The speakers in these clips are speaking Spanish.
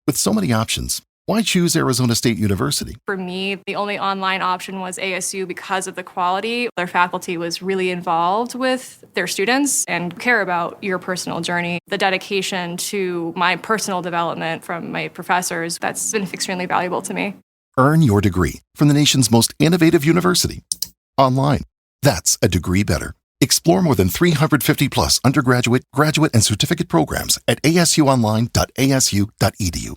With so many options, why choose Arizona State University? For me, the only online option was ASU because of the quality. Their faculty was really involved with their students and care about your personal journey. The dedication to my personal development from my professors, that's been extremely valuable to me. Earn your degree from the nation's most innovative university. Online. That's a degree better. Explore more than 350 plus undergraduate, graduate, and certificate programs at asuonline.asu.edu.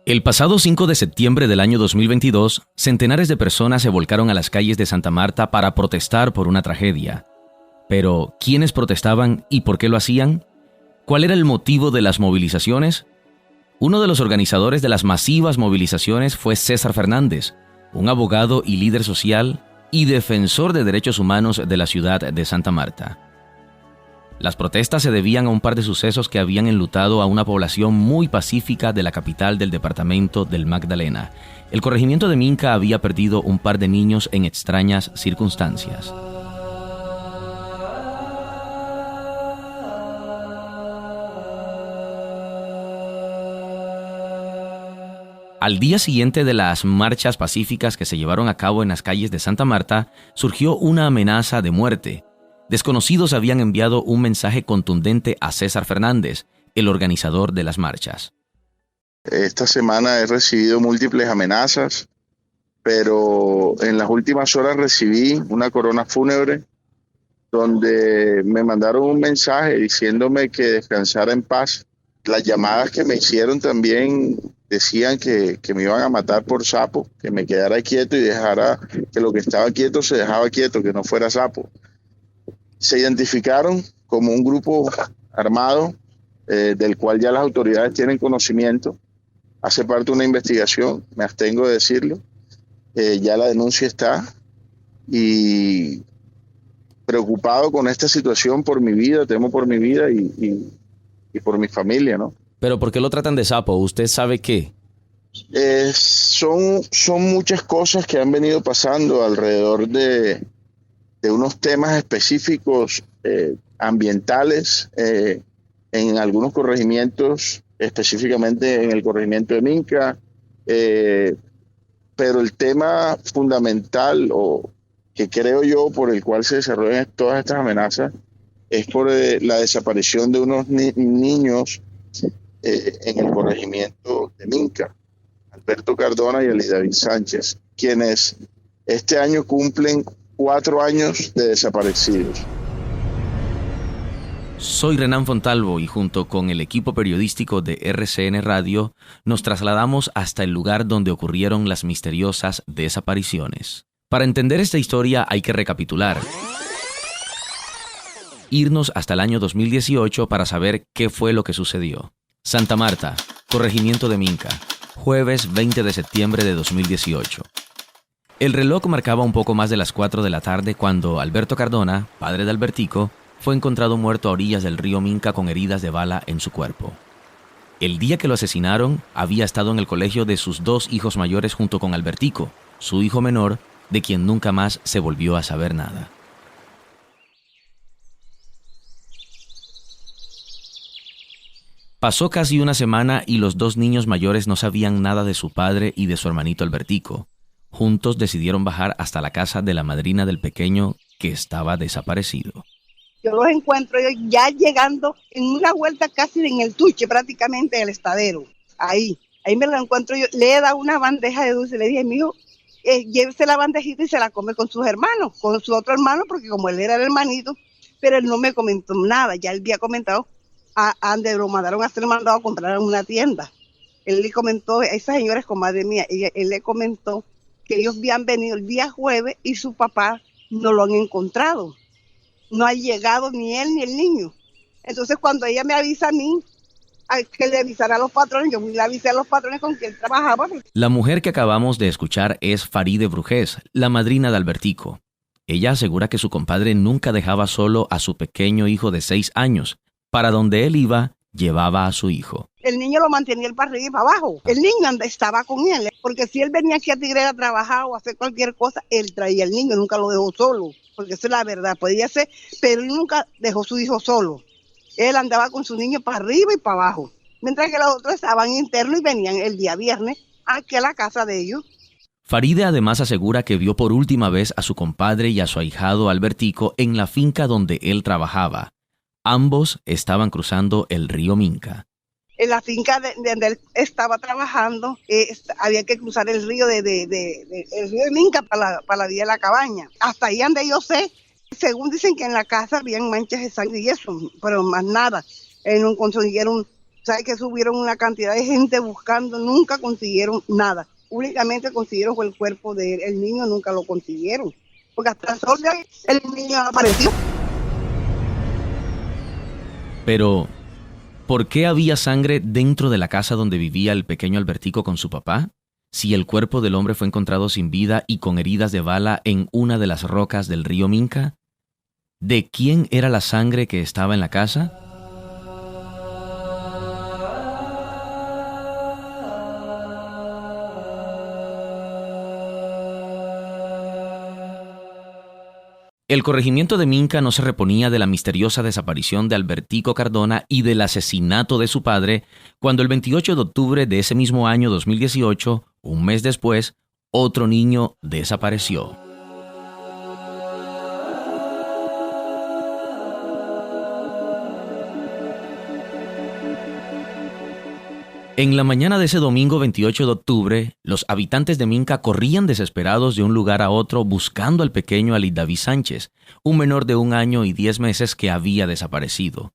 El pasado 5 de septiembre del año 2022, centenares de personas se volcaron a las calles de Santa Marta para protestar por una tragedia. Pero, ¿quiénes protestaban y por qué lo hacían? ¿Cuál era el motivo de las movilizaciones? Uno de los organizadores de las masivas movilizaciones fue César Fernández, un abogado y líder social y defensor de derechos humanos de la ciudad de Santa Marta. Las protestas se debían a un par de sucesos que habían enlutado a una población muy pacífica de la capital del departamento del Magdalena. El corregimiento de Minca había perdido un par de niños en extrañas circunstancias. Al día siguiente de las marchas pacíficas que se llevaron a cabo en las calles de Santa Marta, surgió una amenaza de muerte. Desconocidos habían enviado un mensaje contundente a César Fernández, el organizador de las marchas. Esta semana he recibido múltiples amenazas, pero en las últimas horas recibí una corona fúnebre donde me mandaron un mensaje diciéndome que descansara en paz. Las llamadas que me hicieron también decían que me iban a matar por sapo, que me quedara quieto y dejara que lo que estaba quieto se dejaba quieto, que no fuera sapo. Se identificaron como un grupo armado del cual ya las autoridades tienen conocimiento. Hace parte de una investigación, me abstengo de decirlo. Ya la denuncia está y preocupado con esta situación por mi vida, temo por mi vida y por mi familia, ¿no? ¿Pero por qué lo tratan de sapo? ¿Usted sabe qué? Son muchas cosas que han venido pasando alrededor de unos temas específicos ambientales en algunos corregimientos, específicamente en el corregimiento de Minca, pero el tema fundamental o que creo yo por el cual se desarrollan todas estas amenazas es por la desaparición de unos niños en el corregimiento de Minca, Alberto Cardona y Elis David Sánchez, quienes este año cumplen 4 años de desaparecidos. Soy Renan Fontalvo y junto con el equipo periodístico de RCN Radio nos trasladamos hasta el lugar donde ocurrieron las misteriosas desapariciones. Para entender esta historia hay que recapitular. Irnos hasta el año 2018 para saber qué fue lo que sucedió. Santa Marta, corregimiento de Minca, jueves 20 de septiembre de 2018. El reloj marcaba un poco más de las 4 de la tarde cuando Alberto Cardona, padre de Albertico, fue encontrado muerto a orillas del río Minca con heridas de bala en su cuerpo. El día que lo asesinaron, había estado en el colegio de sus 2 hijos mayores junto con Albertico, su hijo menor, de quien nunca más se volvió a saber nada. Pasó casi una semana y los 2 niños mayores no sabían nada de su padre y de su hermanito Albertico. Juntos decidieron bajar hasta la casa de la madrina del pequeño que estaba desaparecido. Yo los encuentro ya llegando en una vuelta casi en el tuche prácticamente del estadero. Ahí me lo encuentro yo. Le he dado una bandeja de dulce. Le dije, mijo, llévese la bandejita y se la come con sus hermanos, con su otro hermano, porque como él era el hermanito, pero él no me comentó nada. Ya él había comentado a donde lo mandaron a ser mandado a comprar en una tienda. Él le comentó, esa señora es comadre mía, él le comentó que ellos habían venido el día jueves y su papá no lo han encontrado. No ha llegado ni él ni el niño. Entonces cuando ella me avisa a mí, a que le avisara a los patrones. Yo le avisé a los patrones con quien trabajaba. La mujer que acabamos de escuchar es Faride Brujés, la madrina de Albertico. Ella asegura que su compadre nunca dejaba solo a su pequeño hijo de 6 años. Para donde él iba, llevaba a su hijo. El niño lo mantenía para arriba y para abajo. El niño estaba con él, porque si él venía aquí a Tigrera a trabajar o a hacer cualquier cosa, él traía al niño, nunca lo dejó solo, porque eso es la verdad, podía ser, pero él nunca dejó a su hijo solo. Él andaba con su niño para arriba y para abajo, mientras que los otros estaban internos y venían el día viernes aquí a la casa de ellos. Faride además asegura que vio por última vez a su compadre y a su ahijado Albertico en la finca donde él trabajaba. Ambos estaban cruzando el río Minca. En la finca donde él estaba trabajando, había que cruzar el río el río de Minca para la vía de la cabaña. Hasta ahí donde yo sé, según dicen que en la casa habían manchas de sangre y eso, pero más nada. No consiguieron, ¿sabes? Que subieron una cantidad de gente buscando, nunca consiguieron nada. Únicamente consiguieron el cuerpo de él. El niño nunca lo consiguieron, porque hasta el sol de hoy el niño no apareció. Pero, ¿por qué había sangre dentro de la casa donde vivía el pequeño Albertico con su papá? Si el cuerpo del hombre fue encontrado sin vida y con heridas de bala en una de las rocas del río Minca. ¿De quién era la sangre que estaba en la casa? El corregimiento de Minca no se reponía de la misteriosa desaparición de Albertico Cardona y del asesinato de su padre, cuando el 28 de octubre de ese mismo año 2018, un mes después, otro niño desapareció. En la mañana de ese domingo 28 de octubre, los habitantes de Minca corrían desesperados de un lugar a otro buscando al pequeño Ali David Sánchez, un menor de 1 año y 10 meses que había desaparecido.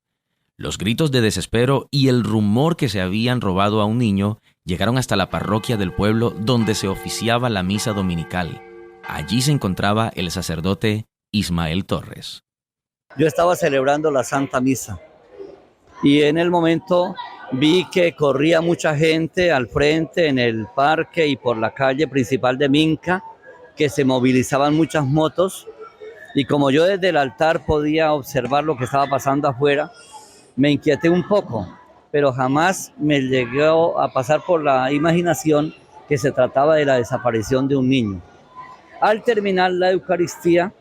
Los gritos de desespero y el rumor que se habían robado a un niño llegaron hasta la parroquia del pueblo donde se oficiaba la misa dominical. Allí se encontraba el sacerdote Ismael Torres. Yo estaba celebrando la Santa Misa y en el momento vi que corría mucha gente al frente en el parque y por la calle principal de Minca, que se movilizaban muchas motos, y como yo desde el altar podía observar lo que estaba pasando afuera, me inquieté un poco, pero jamás me llegó a pasar por la imaginación que se trataba de la desaparición de un niño. Al terminar la Eucaristía,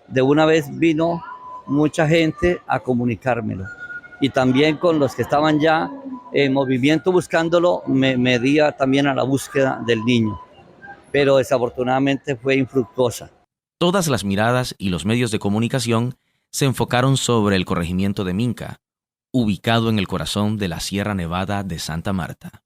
de una vez vino mucha gente a comunicármelo. Y también con los que estaban ya en movimiento buscándolo, me di también a la búsqueda del niño. Pero desafortunadamente fue infructuosa. Todas las miradas y los medios de comunicación se enfocaron sobre el corregimiento de Minca, ubicado en el corazón de la Sierra Nevada de Santa Marta.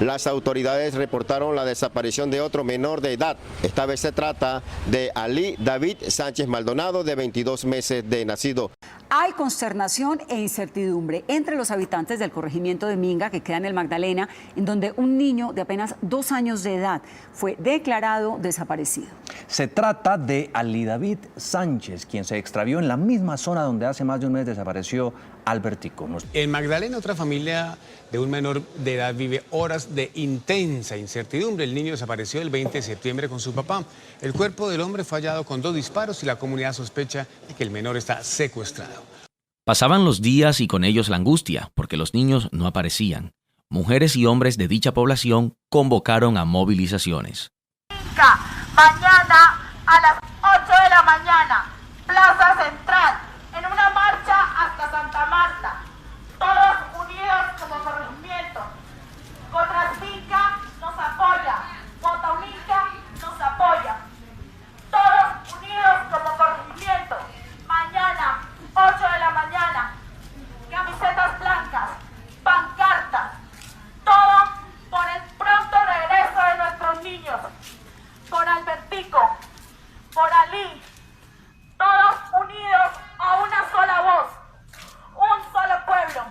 Las autoridades reportaron la desaparición de otro menor de edad. Esta vez se trata de Ali David Sánchez Maldonado, de 22 meses de nacido. Hay consternación e incertidumbre entre los habitantes del corregimiento de Minca, que queda en el Magdalena, en donde un niño de apenas 2 años de edad fue declarado desaparecido. Se trata de Ali David Sánchez, quien se extravió en la misma zona donde hace más de un mes desapareció Albertico. En Magdalena, otra familia de un menor de edad vive horas de intensa incertidumbre. El niño desapareció el 20 de septiembre con su papá. El cuerpo del hombre fue hallado con 2 disparos y la comunidad sospecha de que el menor está secuestrado. Pasaban los días y con ellos la angustia, porque los niños no aparecían. Mujeres y hombres de dicha población convocaron a movilizaciones. Mañana a las 8 de la mañana, Plaza Central, en una marcha hasta Santa Marta, todos unidos como corregimiento. Contrasvinca nos apoya, Motaunica nos apoya, todos unidos como corregimiento. Mañana, 8 de la mañana, camisetas blancas, pancartas, todo por el pronto regreso de nuestros niños, por Albertico, por Ali, todos unidos a una sola voz, un solo pueblo,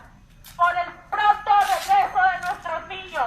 por el pronto regreso de nuestros niños.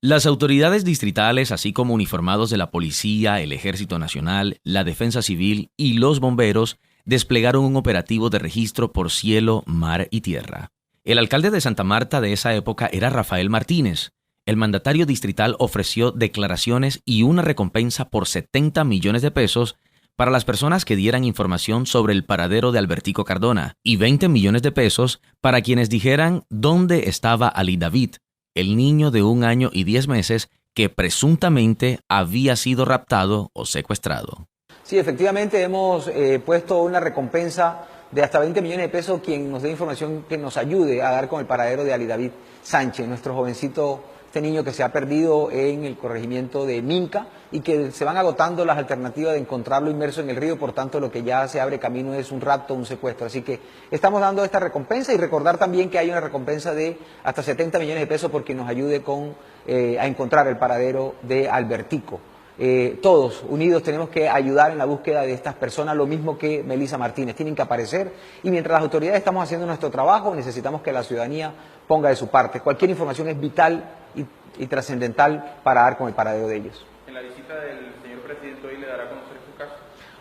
Las autoridades distritales, así como uniformados de la policía, el Ejército Nacional, la Defensa Civil y los bomberos, desplegaron un operativo de registro por cielo, mar y tierra. El alcalde de Santa Marta de esa época era Rafael Martínez. El mandatario distrital ofreció declaraciones y una recompensa por 70 millones de pesos para las personas que dieran información sobre el paradero de Albertico Cardona y 20 millones de pesos para quienes dijeran dónde estaba Ali David, el niño de 1 año y 10 meses que presuntamente había sido raptado o secuestrado. Sí, efectivamente hemos puesto una recompensa de hasta 20 millones de pesos quien nos dé información que nos ayude a dar con el paradero de Ali David Sánchez, nuestro jovencito, este niño que se ha perdido en el corregimiento de Minca y que se van agotando las alternativas de encontrarlo inmerso en el río, por tanto lo que ya se abre camino es un rapto, un secuestro. Así que estamos dando esta recompensa y recordar también que hay una recompensa de hasta 70 millones de pesos por quien nos ayude a encontrar el paradero de Albertico. Todos unidos tenemos que ayudar en la búsqueda de estas personas, lo mismo que Melissa Martínez, tienen que aparecer y mientras las autoridades estamos haciendo nuestro trabajo necesitamos que la ciudadanía ponga de su parte. Cualquier información es vital y trascendental para dar con el paradero de ellos. ¿En la visita del señor presidente hoy le dará a conocer su caso?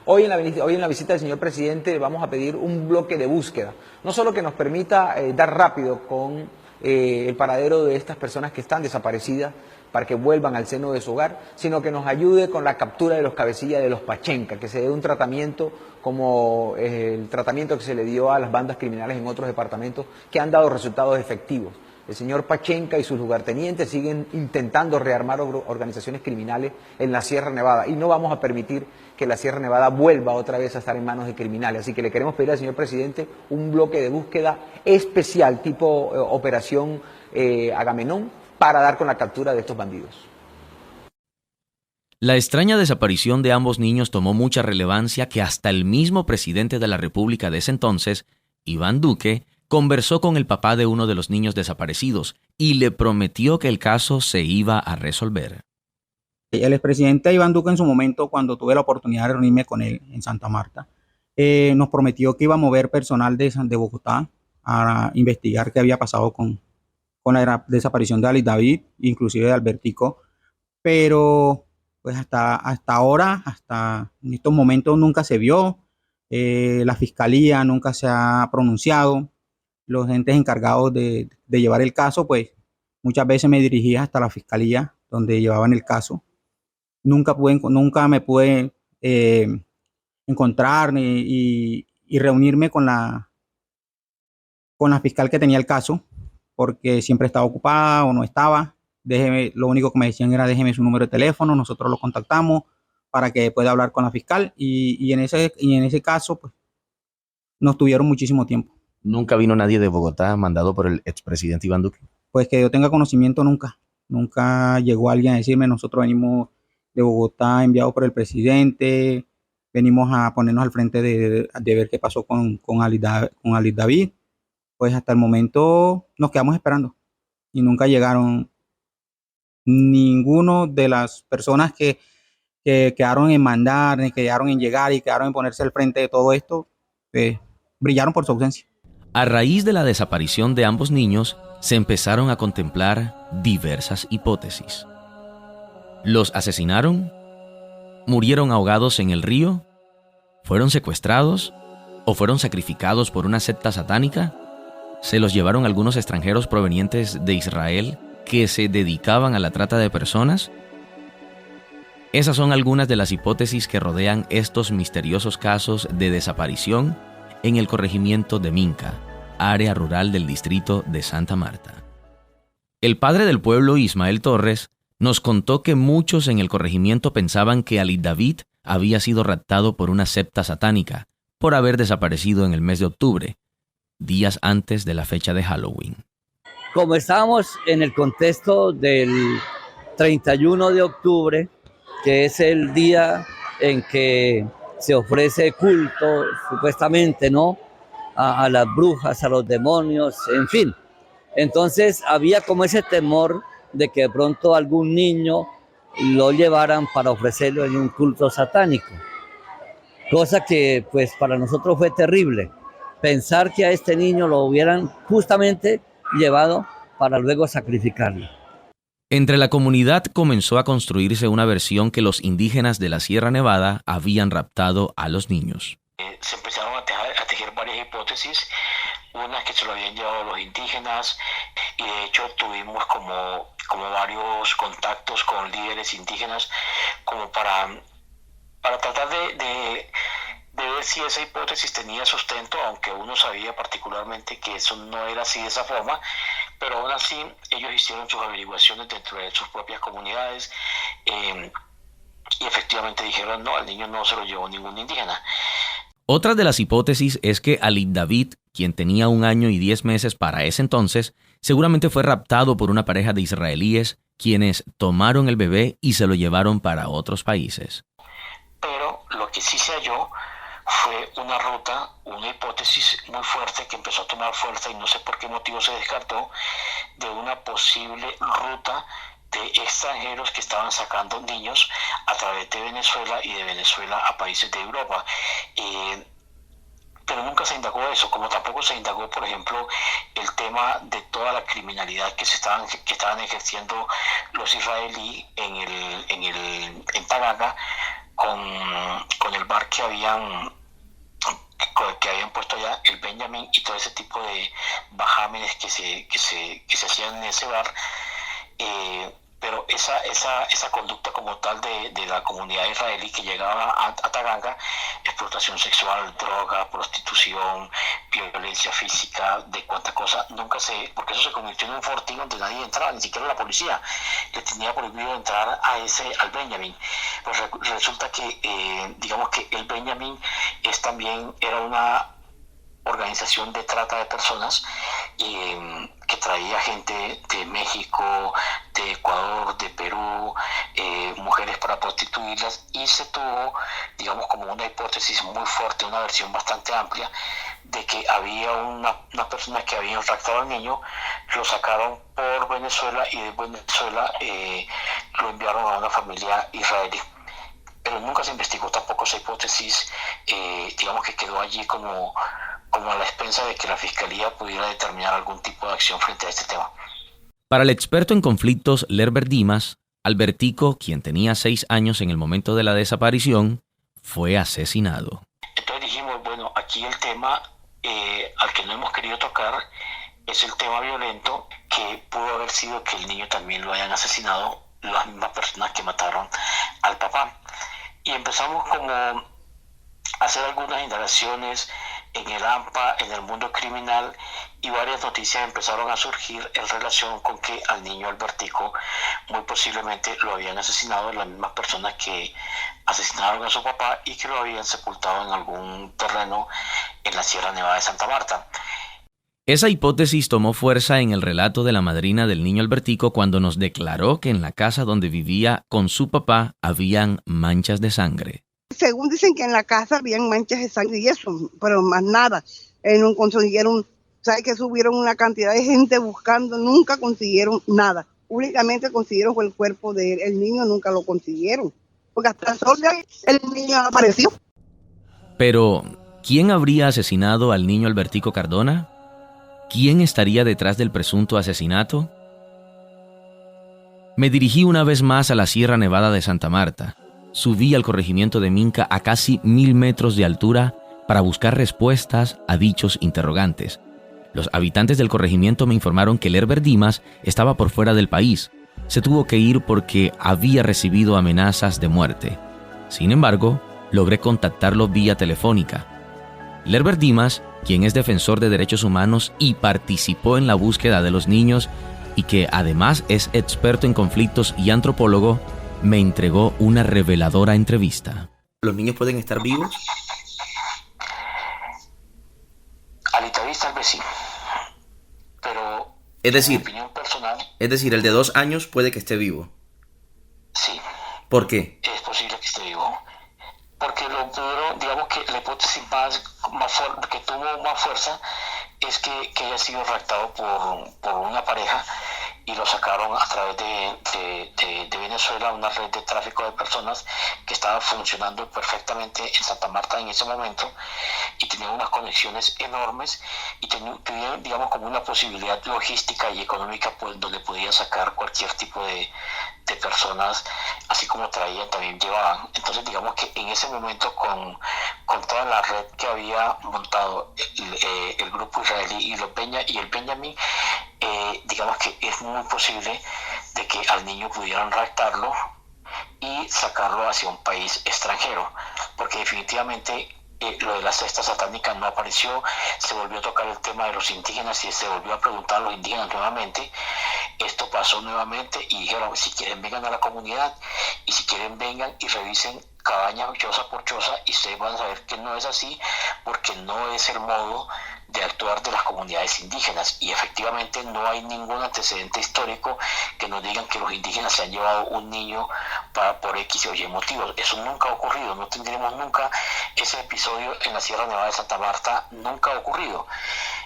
Hoy en la visita del señor presidente vamos a pedir un bloque de búsqueda, no solo que nos permita dar rápido con el paradero de estas personas que están desaparecidas para que vuelvan al seno de su hogar, sino que nos ayude con la captura de los cabecillas de los Pachenca, que se dé un tratamiento como el tratamiento que se le dio a las bandas criminales en otros departamentos que han dado resultados efectivos. El señor Pachenca y sus lugartenientes siguen intentando rearmar organizaciones criminales en la Sierra Nevada y no vamos a permitir que la Sierra Nevada vuelva otra vez a estar en manos de criminales. Así que le queremos pedir al señor presidente un bloque de búsqueda especial tipo Operación Agamenón para dar con la captura de estos bandidos. La extraña desaparición de ambos niños tomó mucha relevancia que hasta el mismo presidente de la República de ese entonces, Iván Duque, conversó con el papá de uno de los niños desaparecidos y le prometió que el caso se iba a resolver. El expresidente Iván Duque en su momento, cuando tuve la oportunidad de reunirme con él en Santa Marta, nos prometió que iba a mover personal de Bogotá a investigar qué había pasado con la desaparición de Ali David, inclusive de Albertico, pero pues hasta ahora, hasta en estos momentos nunca se vio, la fiscalía nunca se ha pronunciado, los entes encargados de llevar el caso, pues muchas veces me dirigía hasta la fiscalía donde llevaban el caso. Nunca me pude encontrar y reunirme con la fiscal que tenía el caso, porque siempre estaba ocupada o no estaba. Lo único que me decían era déjeme su número de teléfono, nosotros lo contactamos para que pueda hablar con la fiscal y en ese caso pues nos tuvieron muchísimo tiempo. ¿Nunca vino nadie de Bogotá mandado por el expresidente Iván Duque? Pues que yo tenga conocimiento nunca llegó alguien a decirme nosotros venimos de Bogotá enviado por el presidente, venimos a ponernos al frente de ver qué pasó con Ali David. Pues hasta el momento nos quedamos esperando y nunca llegaron ninguno de las personas que quedaron en mandar, ni quedaron en llegar y quedaron en ponerse al frente de todo esto, brillaron por su ausencia. A raíz de la desaparición de ambos niños, se empezaron a contemplar diversas hipótesis. ¿Los asesinaron? ¿Murieron ahogados en el río? ¿Fueron secuestrados? ¿O fueron sacrificados por una secta satánica? ¿Se los llevaron algunos extranjeros provenientes de Israel que se dedicaban a la trata de personas? Esas son algunas de las hipótesis que rodean estos misteriosos casos de desaparición en el corregimiento de Minca, área rural del distrito de Santa Marta. El padre del pueblo, Ismael Torres, nos contó que muchos en el corregimiento pensaban que Ali David había sido raptado por una secta satánica por haber desaparecido en el mes de octubre, días antes de la fecha de Halloween. Como estábamos en el contexto del 31 de octubre, que es el día en que se ofrece culto, supuestamente, ¿no? A las brujas, a los demonios, en fin. Entonces había como ese temor de que de pronto algún niño lo llevaran para ofrecerlo en un culto satánico. Cosa que pues para nosotros fue terrible. Pensar que a este niño lo hubieran justamente llevado para luego sacrificarlo. Entre la comunidad comenzó a construirse una versión que los indígenas de la Sierra Nevada habían raptado a los niños. Se empezaron a tejer varias varias hipótesis. Una que se lo habían llevado los indígenas, y de hecho tuvimos como varios contactos con líderes indígenas como para tratar de ver si esa hipótesis tenía sustento, aunque uno sabía particularmente que eso no era así de esa forma, pero aún así ellos hicieron sus averiguaciones dentro de sus propias comunidades y efectivamente dijeron no, al niño no se lo llevó ningún indígena. Otra de las hipótesis es que Ali David, quien tenía 1 año y 10 meses para ese entonces, seguramente fue raptado por una pareja de israelíes quienes tomaron el bebé y se lo llevaron para otros países. Pero lo que sí se halló fue una ruta, una hipótesis muy fuerte que empezó a tomar fuerza y no sé por qué motivo se descartó, de una posible ruta de extranjeros que estaban sacando niños a través de Venezuela y de Venezuela a países de Europa. Pero nunca se indagó eso, como tampoco se indagó, por ejemplo, el tema de toda la criminalidad que estaban ejerciendo los israelíes en Taganga con el bar que habían puesto allá, el Benjamin, y todo ese tipo de bajámenes que se hacían en ese bar. Pero esa conducta como tal de la comunidad israelí que llegaba a Taganga, explotación sexual, droga, prostitución, violencia física, de cuánta cosa, porque eso se convirtió en un fortín donde nadie entraba, ni siquiera la policía le tenía prohibido entrar al Benjamin. Pues resulta que, digamos que el Benjamin era una organización de trata de personas que traía gente de México, de Ecuador, de Perú, mujeres para prostituirlas, y se tuvo, digamos, como una hipótesis muy fuerte, una versión bastante amplia, de que había una persona que había raptado al niño, lo sacaron por Venezuela y de Venezuela lo enviaron a una familia israelí. Pero nunca se investigó tampoco esa hipótesis, digamos que quedó allí como a la expensa de que la Fiscalía pudiera determinar algún tipo de acción frente a este tema. Para el experto en conflictos Lerber Dimas, Albertico, quien tenía 6 años en el momento de la desaparición, fue asesinado. Entonces dijimos, bueno, aquí el tema al que no hemos querido tocar es el tema violento, que pudo haber sido que el niño también lo hayan asesinado las mismas personas que mataron al papá. Y empezamos como a hacer algunas indagaciones en el AMPA, en el mundo criminal, y varias noticias empezaron a surgir en relación con que al niño Albertico muy posiblemente lo habían asesinado las mismas personas que asesinaron a su papá y que lo habían sepultado en algún terreno en la Sierra Nevada de Santa Marta. Esa hipótesis tomó fuerza en el relato de la madrina del niño Albertico cuando nos declaró que en la casa donde vivía con su papá habían manchas de sangre. Según dicen que en la casa habían manchas de sangre y eso, pero más nada. No consiguieron, ¿sabes? Que subieron una cantidad de gente buscando, nunca consiguieron nada. Únicamente consiguieron el cuerpo del niño, nunca lo consiguieron. Porque hasta el sol de hoy el niño apareció. Pero, ¿quién habría asesinado al niño Albertico Cardona? ¿Quién estaría detrás del presunto asesinato? Me dirigí una vez más a la Sierra Nevada de Santa Marta. Subí al corregimiento de Minca a casi 1000 metros de altura para buscar respuestas a dichos interrogantes. Los habitantes del corregimiento me informaron que Lerber Dimas estaba por fuera del país. Se tuvo que ir porque había recibido amenazas de muerte. Sin embargo, logré contactarlo vía telefónica. Lerber Dimas, quien es defensor de derechos humanos y participó en la búsqueda de los niños y que además es experto en conflictos y antropólogo, me entregó una reveladora entrevista. ¿Los niños pueden estar vivos? Ahorita tal vez sí, pero es decir, en mi opinión personal... Es decir, el de 2 años puede que esté vivo. Sí. ¿Por qué? Es posible que esté vivo. Porque digamos que la hipótesis que tuvo más fuerza es que haya sido raptado por una pareja y lo sacaron a través de Venezuela, una red de tráfico de personas que estaba funcionando perfectamente en Santa Marta en ese momento y tenía unas conexiones enormes y tenía, digamos, como una posibilidad logística y económica donde podía sacar cualquier tipo de personas, así como traían, también llevaban. Entonces digamos que en ese momento con con toda la red que había montado el grupo israelí y el Benjamín, digamos que es muy posible de que al niño pudieran raptarlo y sacarlo hacia un país extranjero, porque definitivamente lo de la cesta satánica no apareció. Se volvió a tocar el tema de los indígenas y se volvió a preguntar a los indígenas nuevamente. Esto pasó nuevamente y dijeron, si quieren vengan a la comunidad, y si quieren vengan y revisen cabaña choza por choza, y ustedes van a saber que no es así, porque no es el modo de actuar de las comunidades indígenas, y efectivamente no hay ningún antecedente histórico que nos digan que los indígenas se han llevado un niño por X o Y motivos. Eso nunca ha ocurrido, no tendremos nunca ese episodio en la Sierra Nevada de Santa Marta, nunca ha ocurrido.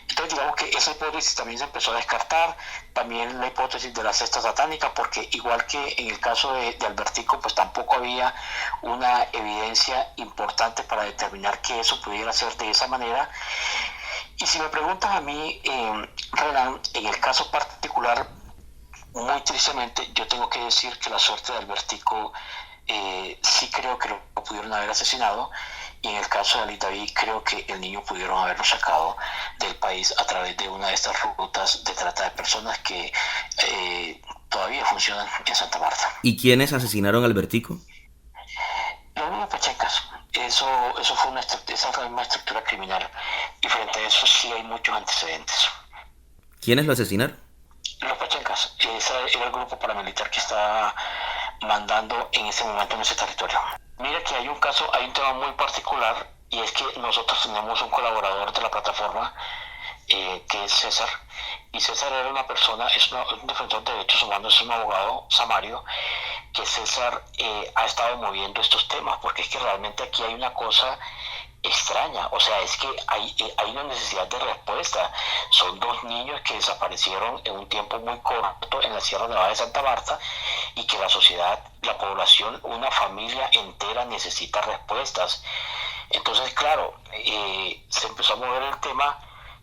Entonces digamos que esa hipótesis también se empezó a descartar, también la hipótesis de la cesta satánica, porque igual que en el caso de Albertico, pues tampoco había una evidencia importante para determinar que eso pudiera ser de esa manera. Y si me preguntas a mí, Renan, en el caso particular, muy tristemente, yo tengo que decir que la suerte de Albertico sí creo que lo pudieron haber asesinado, y en el caso de Ali David creo que el niño pudieron haberlo sacado del país a través de una de estas rutas de trata de personas que todavía funcionan en Santa Marta. ¿Y quiénes asesinaron a Albertico? Los mismos pachencas. Eso fue esa fue una estructura criminal, y frente a eso sí hay muchos antecedentes. ¿Quiénes lo asesinaron? Los pachencas. Ese era el grupo paramilitar que estaba mandando en ese momento en ese territorio. Mira que hay un tema muy particular, y es que nosotros tenemos un colaborador de la plataforma que es César, y César era una persona, es un defensor de derechos humanos, es un abogado samario, que César ha estado moviendo estos temas, porque es que realmente aquí hay una cosa extraña, o sea, es que hay una necesidad de respuesta. Son dos niños que desaparecieron en un tiempo muy corto en la Sierra Nevada de Santa Marta, y que la sociedad, la población, una familia entera necesita respuestas. Entonces, claro, se empezó a mover el tema,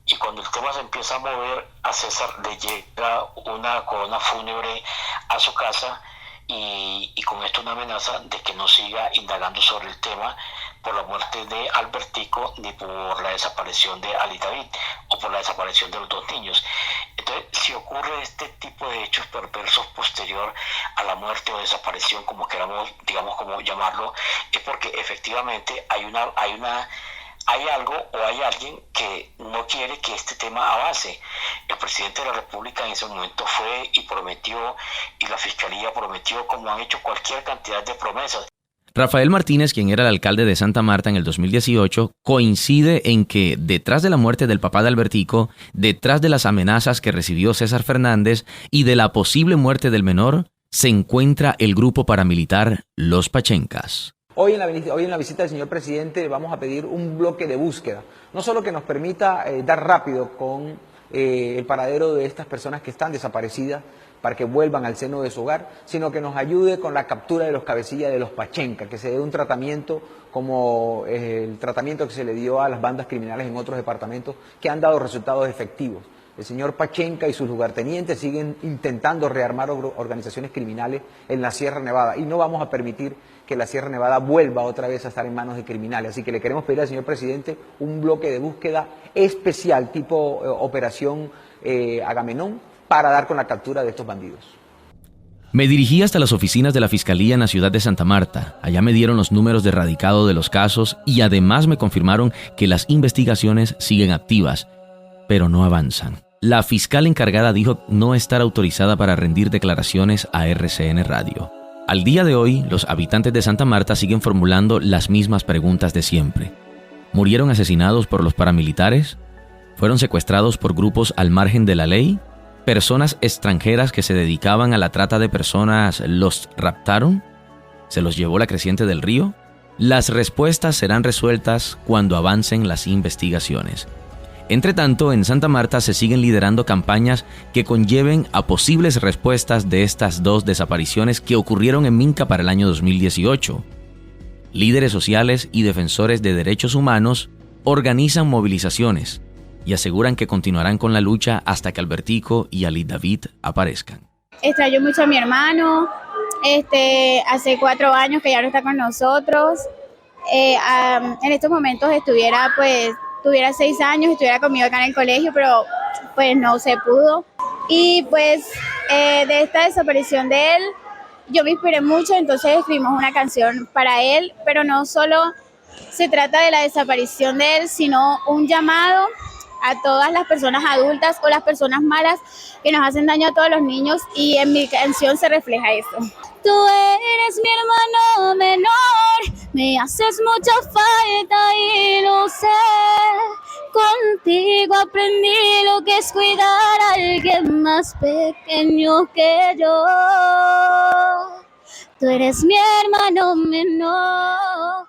y cuando el tema se empieza a mover, a César le llega una corona fúnebre a su casa, y con esto una amenaza de que no siga indagando sobre el tema por la muerte de Albertico, ni por la desaparición de Ali David, o por la desaparición de los dos niños. Entonces, si ocurre este tipo de hechos perversos posterior a la muerte o desaparición, como queramos, digamos, como llamarlo, es porque efectivamente hay algo o hay alguien que no quiere que este tema avance. El presidente de la República en ese momento fue y prometió, y la Fiscalía prometió, como han hecho cualquier cantidad de promesas. Rafael Martínez, quien era el alcalde de Santa Marta en el 2018, coincide en que detrás de la muerte del papá de Albertico, detrás de las amenazas que recibió César Fernández y de la posible muerte del menor, se encuentra el grupo paramilitar Los Pachencas. Hoy en la visita del señor presidente vamos a pedir un bloque de búsqueda, no solo que nos permita dar rápido con el paradero de estas personas que están desaparecidas para que vuelvan al seno de su hogar, sino que nos ayude con la captura de los cabecillas de los Pachencas, que se dé un tratamiento como el tratamiento que se le dio a las bandas criminales en otros departamentos que han dado resultados efectivos. El señor Pachenca y sus lugartenientes siguen intentando rearmar organizaciones criminales en la Sierra Nevada, y no vamos a permitir que la Sierra Nevada vuelva otra vez a estar en manos de criminales. Así que le queremos pedir al señor presidente un bloque de búsqueda especial, tipo Operación Agamenón, para dar con la captura de estos bandidos. Me dirigí hasta las oficinas de la Fiscalía en la ciudad de Santa Marta. Allá me dieron los números de radicado de los casos, y además me confirmaron que las investigaciones siguen activas, pero no avanzan. La fiscal encargada dijo no estar autorizada para rendir declaraciones a RCN Radio. Al día de hoy, los habitantes de Santa Marta siguen formulando las mismas preguntas de siempre. ¿Murieron asesinados por los paramilitares? ¿Fueron secuestrados por grupos al margen de la ley? ¿Personas extranjeras que se dedicaban a la trata de personas los raptaron? ¿Se los llevó la creciente del río? Las respuestas serán resueltas cuando avancen las investigaciones. Entre tanto, en Santa Marta se siguen liderando campañas que conlleven a posibles respuestas de estas dos desapariciones que ocurrieron en Minca para el año 2018. Líderes sociales y defensores de derechos humanos organizan movilizaciones y aseguran que continuarán con la lucha hasta que Albertico y Ali David aparezcan. Extraño mucho a mi hermano, hace 4 años que ya no está con nosotros, en estos momentos tuviera 6 años, estuviera conmigo acá en el colegio, pero pues no se pudo. Y pues de esta desaparición de él, yo me inspiré mucho, entonces escribimos una canción para él, pero no solo se trata de la desaparición de él, sino un llamado a todas las personas adultas o las personas malas que nos hacen daño a todos los niños, y en mi canción se refleja eso. Tú eres mi hermano menor, me haces mucha falta y lo sé. Contigo aprendí lo que es cuidar a alguien más pequeño que yo. Tú eres mi hermano menor.